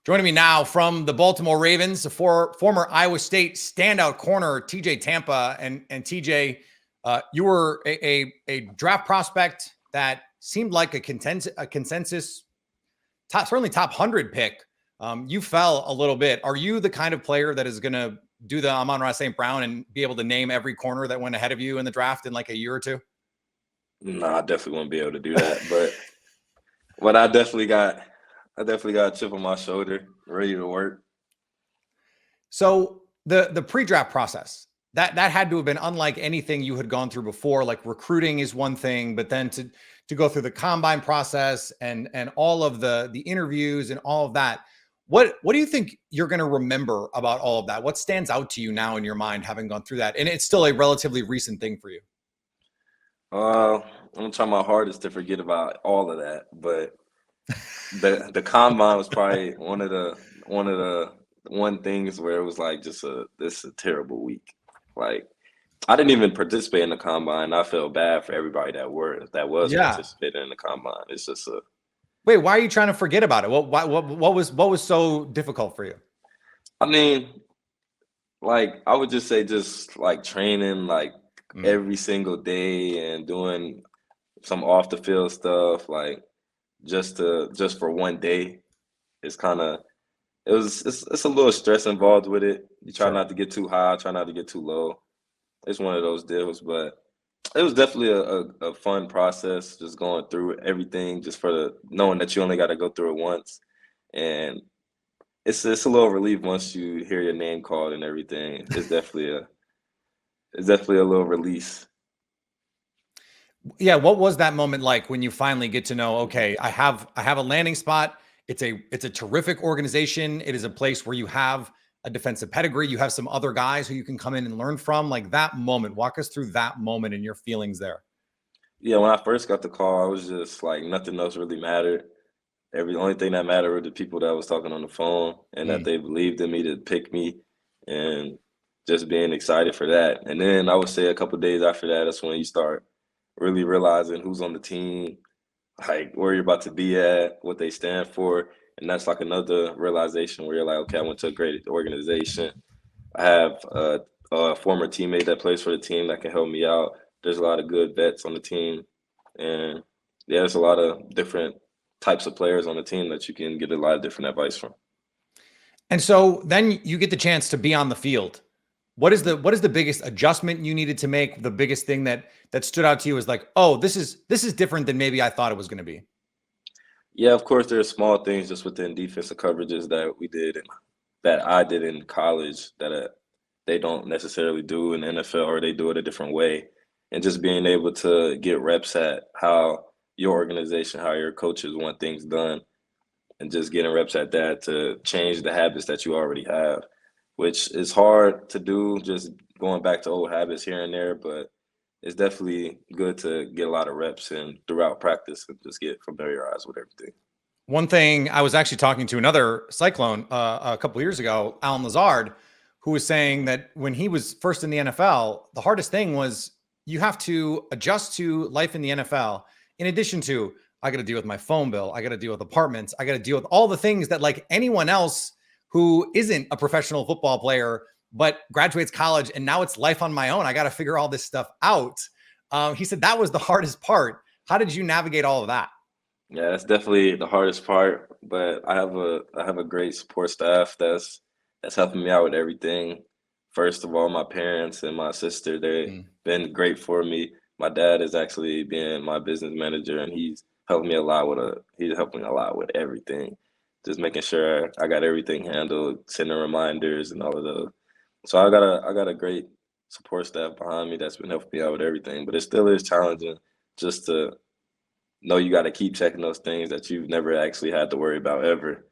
Joining me now from the Baltimore Ravens, the former Iowa State standout corner, TJ Tampa. And TJ, you were a draft prospect that seemed like a consensus, certainly top 100 pick. You fell a little bit. Are you the kind of player that is going to do the Amon-Ra St. Brown and be able to name every corner that went ahead of you in the draft in like a year or two? No, I definitely won't be able to do that. But I definitely got a chip on my shoulder, ready to work. So the pre-draft process, that had to have been unlike anything you had gone through before. Like recruiting is one thing, but then to go through the combine process and all of the interviews and all of that. What do you think you're going to remember about all of that? What stands out to you now in your mind, having gone through that? And it's still a relatively recent thing for you. I'm gonna try my hardest to forget about all of that, but the combine was probably one of the things where it was like this is a terrible week. Like I didn't even participate in the combine. I felt bad for everybody that was participating in the combine. It's just a wait. Why are you trying to forget about it? What was so difficult for you? I mean, like I would just say, just like training, like every single day and doing some off the field stuff, like just for one day. It's it's a little stress involved with it. You try not to get too high, try not to get too low. It's one of those deals, but it was definitely a fun process, just going through everything, just for knowing that you only got to go through it once, and it's a little relief once you hear your name called and everything. It's definitely a little release. Yeah, what was that moment like when you finally get to know, okay, I have a landing spot. It's a terrific organization. It is a place where you have a defensive pedigree. You have some other guys who you can come in and learn from. Like that moment, walk us through that moment and your feelings there. Yeah, when I first got the call, I was just like nothing else really mattered. Only thing that mattered were the people that was talking on the phone and that they believed in me to pick me, and just being excited for that. And then I would say a couple of days after that, that's when you start really realizing who's on the team, like where you're about to be at, what they stand for. And that's like another realization where you're like, okay, I went to a great organization. I have a former teammate that plays for the team that can help me out. There's a lot of good vets on the team. And yeah, there's a lot of different types of players on the team that you can get a lot of different advice from. And so then you get the chance to be on the field. What is the biggest adjustment you needed to make? The biggest thing that stood out to you is like, oh, this is different than maybe I thought it was going to be. Yeah, of course, there are small things just within defensive coverages that we did and that I did in college that they don't necessarily do in the NFL, or they do it a different way. And just being able to get reps at how your organization, how your coaches want things done, and just getting reps at that to change the habits that you already have, which is hard to do, just going back to old habits here and there, but it's definitely good to get a lot of reps and throughout practice and just get familiarized with everything. One thing, I was actually talking to another Cyclone a couple of years ago, Alan Lazard, who was saying that when he was first in the NFL, the hardest thing was you have to adjust to life in the NFL. In addition to, I got to deal with my phone bill, I got to deal with apartments, I got to deal with all the things that like anyone else who isn't a professional football player but graduates college, and now it's life on my own. I got to figure all this stuff out. He said that was the hardest part. How did you navigate all of that? Yeah, that's definitely the hardest part, but I have a great support staff that's helping me out with everything. First of all, my parents and my sister, they've been great for me. My dad is actually being my business manager, and he's helping me a lot with everything. Just making sure I got everything handled, sending reminders and all of those. So I got a great support staff behind me that's been helping me out with everything. But it still is challenging just to know you got to keep checking those things that you've never actually had to worry about ever,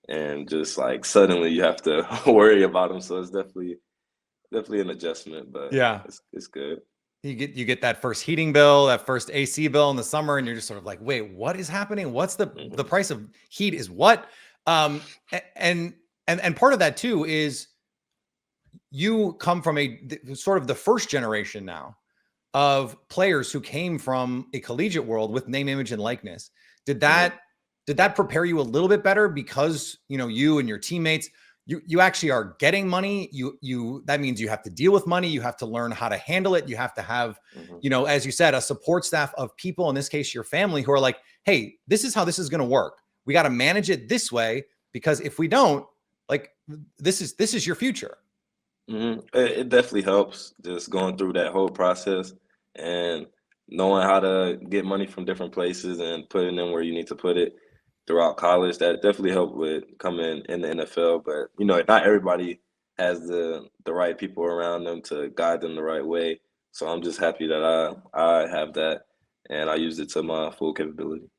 and just like suddenly you have to worry about them. So it's definitely an adjustment, but yeah, it's good. You get that first heating bill, that first AC bill in the summer, and you're just sort of like, wait, what is happening? What's the price of heat is what? And part of that too is you come from sort of the first generation now of players who came from a collegiate world with name, image, and likeness. Did that did that prepare you a little bit better because, you and your teammates, you actually are getting money. That means you have to deal with money. You have to learn how to handle it. You have to have, as you said, a support staff of people, in this case, your family, who are like, hey, this is how this is going to work. We got to manage it this way, because if we don't, like, this is your future. It definitely helps just going through that whole process and knowing how to get money from different places and putting them where you need to put it throughout college. That definitely helped with coming in the NFL. But not everybody has the right people around them to guide them the right way. So I'm just happy that I have that and I use it to my full capability.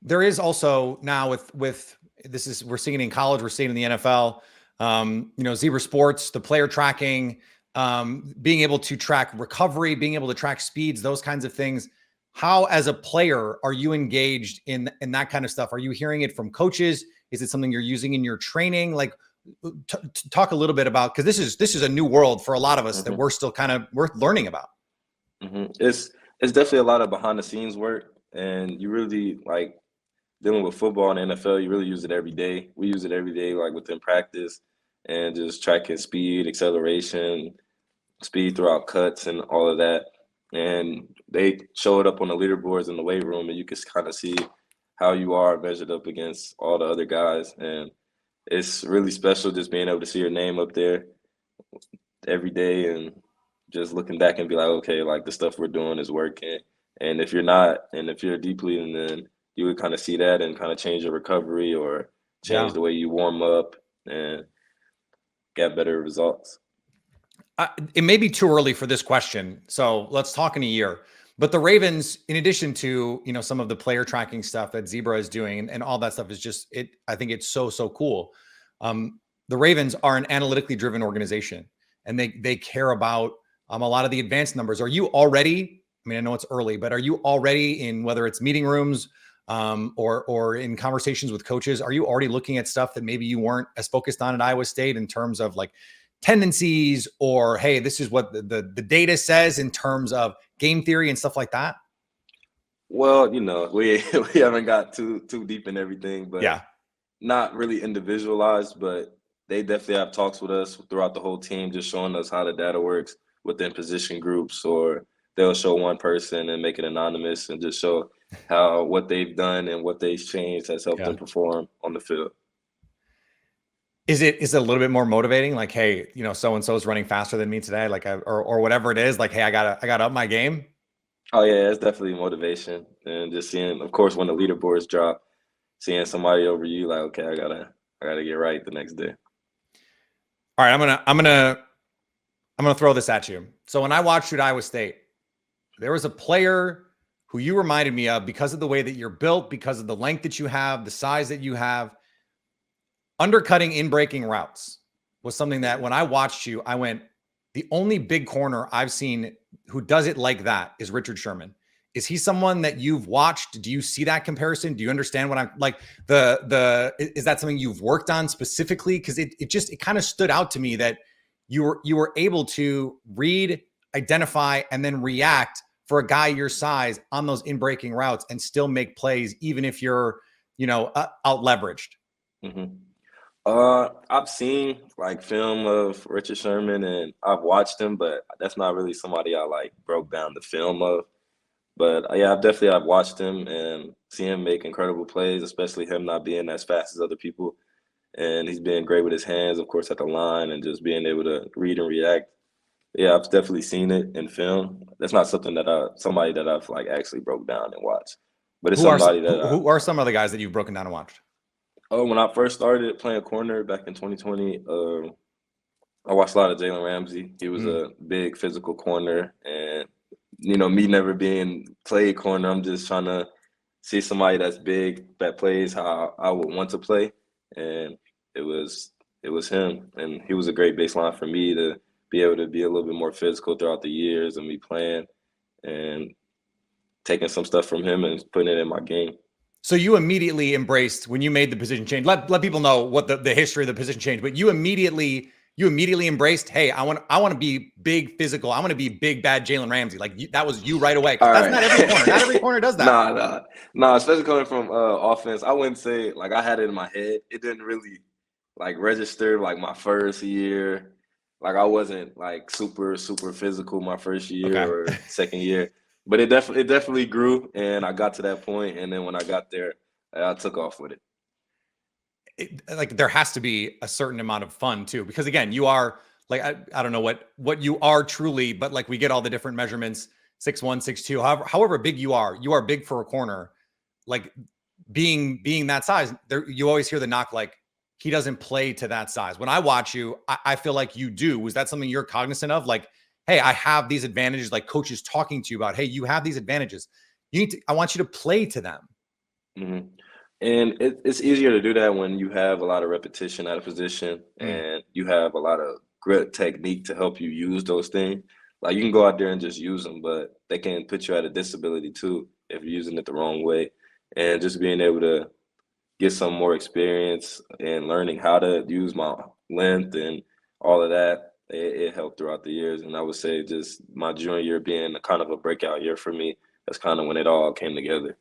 There is also now with this, we're seeing it in college, we're seeing it in the NFL. Zebra Sports, the player tracking, being able to track recovery, being able to track speeds, those kinds of things. How, as a player, are you engaged in that kind of stuff? Are you hearing it from coaches? Is it something you're using in your training? Like, talk a little bit about, because this is a new world for a lot of us that we're still we're learning about. It's definitely a lot of behind the scenes work, and you really, like, dealing with football and NFL, you really use it every day. We use it every day, like within practice, and just tracking speed, acceleration, speed throughout cuts, and all of that. And they show it up on the leaderboards in the weight room, and you can kind of see how you are measured up against all the other guys. And it's really special just being able to see your name up there every day and just looking back and be like, okay, like, the stuff we're doing is working. And if you're not, and if you're depleting, then you would kind of see that and kind of change your recovery or change the way you warm up and get better results. It may be too early for this question, so let's talk in a year. But the Ravens, in addition to some of the player tracking stuff that Zebra is doing and all that stuff, is just I think it's so cool. The Ravens are an analytically driven organization, and they care about a lot of the advanced numbers. Are you already? I mean, I know it's early, but are you already in, whether it's meeting rooms or in conversations with coaches, are you already looking at stuff that maybe you weren't as focused on at Iowa State, in terms of like tendencies, or, hey, this is what the data says in terms of game theory and stuff like that? Well, we haven't got too deep in everything, but not really individualized, but they definitely have talks with us throughout the whole team, just showing us how the data works within position groups, or they'll show one person and make it anonymous and just show how what they've done and what they've changed has helped them perform on the field. Is it a little bit more motivating? Like, hey, so-and-so is running faster than me today, like, or whatever it is, like, hey, I gotta up my game. Oh yeah, it's definitely motivation, and just seeing, of course, when the leaderboards drop, seeing somebody over you, like, okay, I gotta get right the next day. All right, I'm gonna throw this at you. So when I watched you at Iowa State, there was a player who you reminded me of because of the way that you're built, because of the length that you have, the size that you have. Undercutting in breaking routes was something that when I watched you, I went, the only big corner I've seen who does it like that is Richard Sherman. Is he someone that you've watched? Do you see that comparison? Do you understand what I'm like? Is that something you've worked on specifically? Because it kind of stood out to me that you were able to read, identify, and then react for a guy your size on those in breaking routes and still make plays, even if you're out leveraged. I've seen like film of Richard Sherman and I've watched him, but that's not really somebody I like broke down the film of. But yeah, I've watched him and seen him make incredible plays, especially him not being as fast as other people. And he's been great with his hands, of course, at the line, and just being able to read and react. Yeah, I've definitely seen it in film. That's not something that somebody that I've like actually broke down and watched. But it's who are some of the guys that you've broken down and watched? Oh, when I first started playing corner back in 2020, I watched a lot of Jalen Ramsey. He was a big physical corner, and me never being played corner, I'm just trying to see somebody that's big that plays how I would want to play, and it was him, and he was a great baseline for me to be able to be a little bit more physical throughout the years and me playing and taking some stuff from him and putting it in my game. So you immediately embraced when you made the position change. Let people know what the history of the position change, but you immediately you immediately embraced, hey, I want to be big physical. I want to be big bad Jalen Ramsey. Like that was you right away. All That's right. not every corner. Not every corner does that. Nah. Especially coming from offense, I wouldn't say like I had it in my head. It didn't really like register like my first year. Like I wasn't like super physical my first year Okay. or second year, but it definitely grew, and I got to that point, and then when I got there, I took off with it. Like there has to be a certain amount of fun too, because again, you are like, I don't know what you are truly, but like we get all the different measurements, 6'1", 6'2", however big you are big for a corner. Like being that size, there, you always hear the knock, like he doesn't play to that size. When I watch you, I feel like you do. Was that something you're cognizant of? Like, hey, I have these advantages, like coaches talking to you about, hey, you have these advantages. I want you to play to them. Mm-hmm. And it's easier to do that when you have a lot of repetition at a position and you have a lot of good technique to help you use those things. Like you can go out there and just use them, but they can put you at a disability too if you're using it the wrong way. And just being able to get some more experience and learning how to use my length and all of that, it helped throughout the years. And I would say just my junior year being a kind of a breakout year for me, that's kind of when it all came together.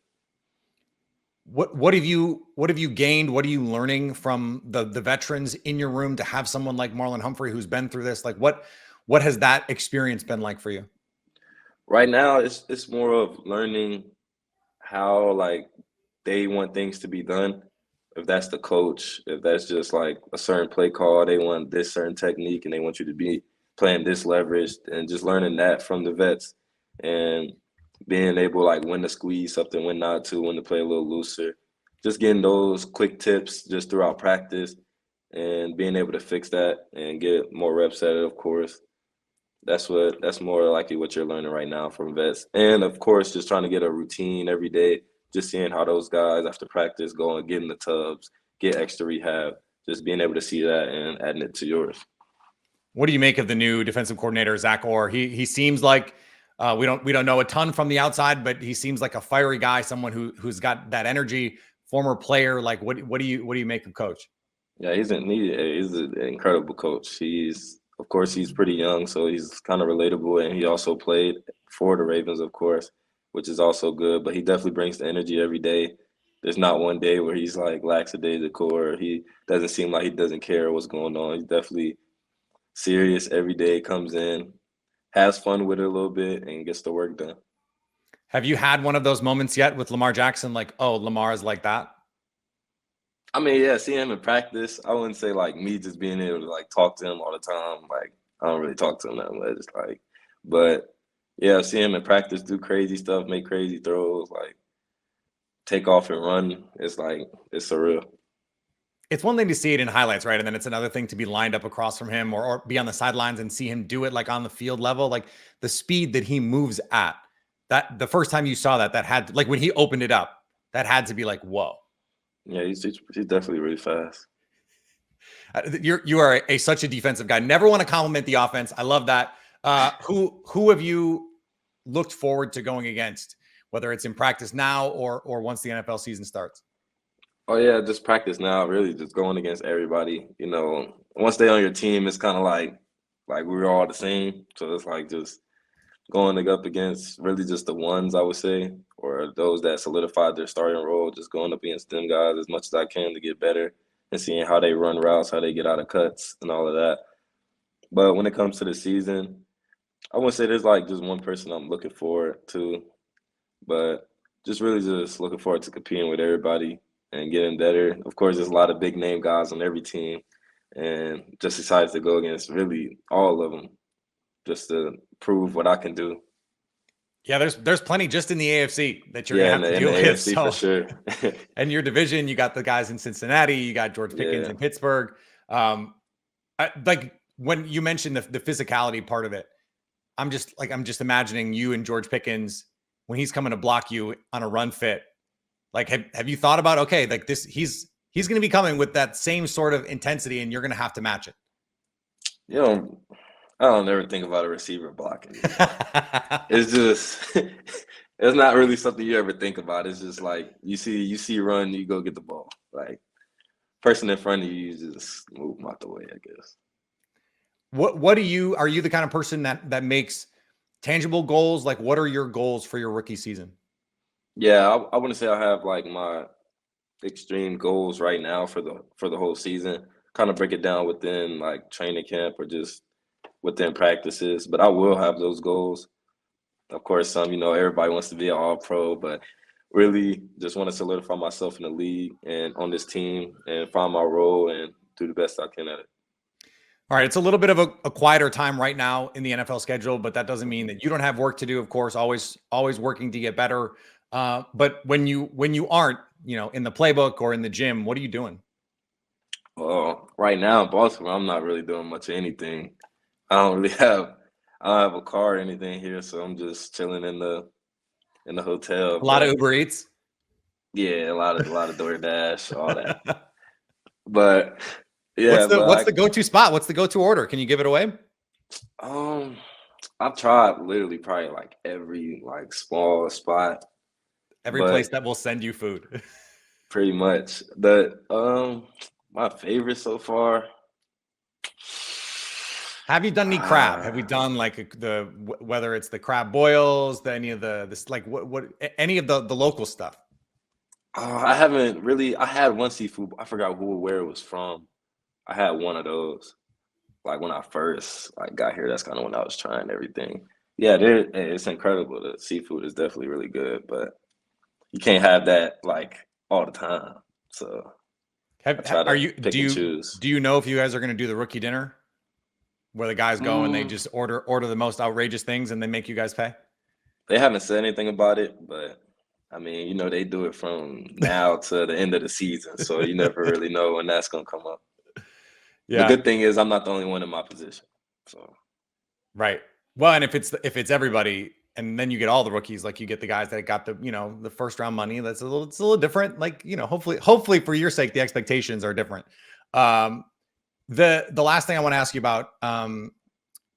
What have you gained? What are you learning from the veterans in your room to have someone like Marlon Humphrey who's been through this? Like what has that experience been like for you? Right now, it's more of learning how like they want things to be done. If that's the coach, if that's just like a certain play call, they want this certain technique and they want you to be playing this leverage, and just learning that from the vets and being able like when to squeeze something, when not to, when to play a little looser. Just getting those quick tips just throughout practice and being able to fix that and get more reps at it, of course. That's more likely what you're learning right now from vets. And of course, just trying to get a routine every day, just seeing how those guys after practice go and get in the tubs, get extra rehab, just being able to see that and adding it to yours. What do you make of the new defensive coordinator, Zach Orr? He seems like we don't know a ton from the outside, but he seems like a fiery guy, someone who's got that energy, former player. Like what do you make of Coach? Yeah, he's an incredible coach. Of course he's pretty young, so he's kind of relatable, and he also played for the Ravens, of course, which is also good. But he definitely brings the energy every day. There's not one day where he's like lackadaisical or he doesn't seem like he doesn't care what's going on. He's definitely serious every day. Comes in, has fun with it a little bit, and gets the work done. Have you had one of those moments yet with Lamar Jackson? Like, oh, Lamar is like that. I mean, yeah, seeing him in practice, I wouldn't say like me just being able to like talk to him all the time. Like I don't really talk to him that much. Like, but yeah, seeing him in practice do crazy stuff, make crazy throws, like take off and run. It's like it's surreal. It's one thing to see it in highlights, right? And then it's another thing to be lined up across from him or be on the sidelines and see him do it like on the field level, like the speed that he moves at. That the first time you saw that had like when he opened it up, that had to be like, whoa. Yeah, he's definitely really fast. You are such a defensive guy. Never want to compliment the offense. I love that. Who have you looked forward to going against, whether it's in practice now or once the NFL season starts? Oh yeah, just practice now. Really, just going against everybody. You know, once they're on your team, it's kind of like we're all the same. So it's like just going up against really just the ones I would say, or those that solidified their starting role. Just going up against them guys as much as I can to get better and seeing how they run routes, how they get out of cuts, and all of that. But when it comes to the season, I wouldn't say there's like just one person I'm looking forward to, but just really just looking forward to competing with everybody and getting better. Of course, there's a lot of big name guys on every team, and just decided to go against really all of them just to prove what I can do. Yeah, there's plenty just in the AFC that you're Yeah, gonna have to in deal the with. AFC So, for sure. and your division, you got the guys in Cincinnati, you got George Pickens Yeah. in Pittsburgh. Like when you mentioned the physicality part of it, I'm just imagining you and George Pickens when he's coming to block you on a run fit. Like, have you thought about, okay, like this, he's going to be coming with that same sort of intensity and you're going to have to match it. You know, I don't ever think about a receiver blocking. It's just it's not really something you ever think about. It's just like you see run, you go get the ball. Like person in front of you, you just move them out the way, I guess. What are you the kind of person that makes tangible goals? Like, what are your goals for your rookie season? Yeah, I wouldn't say I have like my extreme goals right now for the whole season. Kind of break it down within like training camp or just within practices, but I will have those goals. Of course, everybody wants to be an all pro, but really just want to solidify myself in the league and on this team and find my role and do the best I can at it. All right, it's a little bit of a quieter time right now in the NFL schedule, but that doesn't mean that you don't have work to do. Of course, always working to get better. But when you aren't, in the playbook or in the gym, what are you doing? Well, right now in Baltimore, I'm not really doing much of anything. I don't really have I don't have a car or anything here, so I'm just chilling in the hotel. A lot of But Uber Eats. yeah, a lot of DoorDash, all that. But What's yeah, the go-to spot? What's the go-to order? Can you give it away? um I've tried literally probably like every like small spot, Every place but that will send you food. pretty much the my favorite so far. Have you done any crab? Have we done like whether it's the crab boils, any of this like what any of the local stuff? I haven't really. I had one seafood. I forgot who or where it was from. I had one of those. Like when I first like got here, that's kind of when I was trying everything. Yeah, it's incredible. The seafood is definitely really good, but you can't have that like all the time. So I try Are to you pick and choose. do you know if you guys are going to do the rookie dinner where the guys go and they Mm, just order the most outrageous things and they make you guys pay? they haven't said anything about it, but I mean, they do it from now to the end of the season, so you never really know when that's gonna come up. The Yeah, good thing is I'm not the only one in my position, so. right. Well, and if it's everybody, and then you get all the rookies, like you get the guys that got the first round money. It's a little different. Like hopefully for your sake, the expectations are different. Um, the last thing I want to ask you about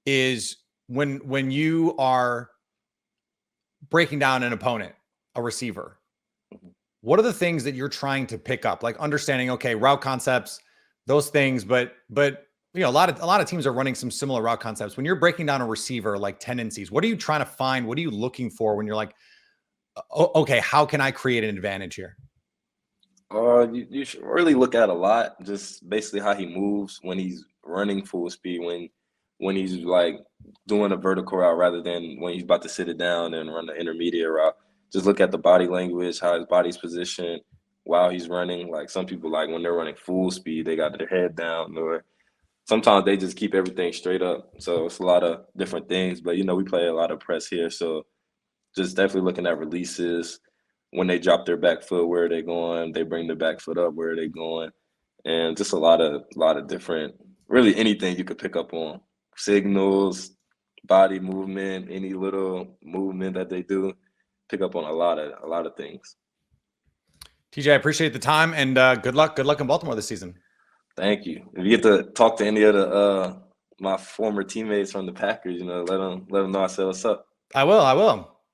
is when you are breaking down an opponent, a receiver, what are the things that you're trying to pick up? Like understanding, okay, route concepts, those things, but a lot of teams are running some similar route concepts. When you're breaking down a receiver, like tendencies, what are you trying to find? What are you looking for when you're like, okay, how can I create an advantage here? You should really look at a lot, just basically how he moves when he's running full speed, when he's like doing a vertical route rather than when he's about to sit it down and run the intermediate route. Just look at the body language, how his body's positioned while he's running. Like some people, like when they're running full speed, they got their head down, or sometimes they just keep everything straight up. So it's a lot of different things. But we play a lot of press here, so just definitely looking at releases. When they drop their back foot, where are they going? They bring their back foot up, where are they going? And just a lot of different, really anything you could pick up on. Signals, body movement, any little movement that they do, pick up on a lot of things. TJ, I appreciate the time and good luck. Good luck in Baltimore this season. Thank you. If you get to talk to any of the my former teammates from the Packers, let them know I said what's up. I will.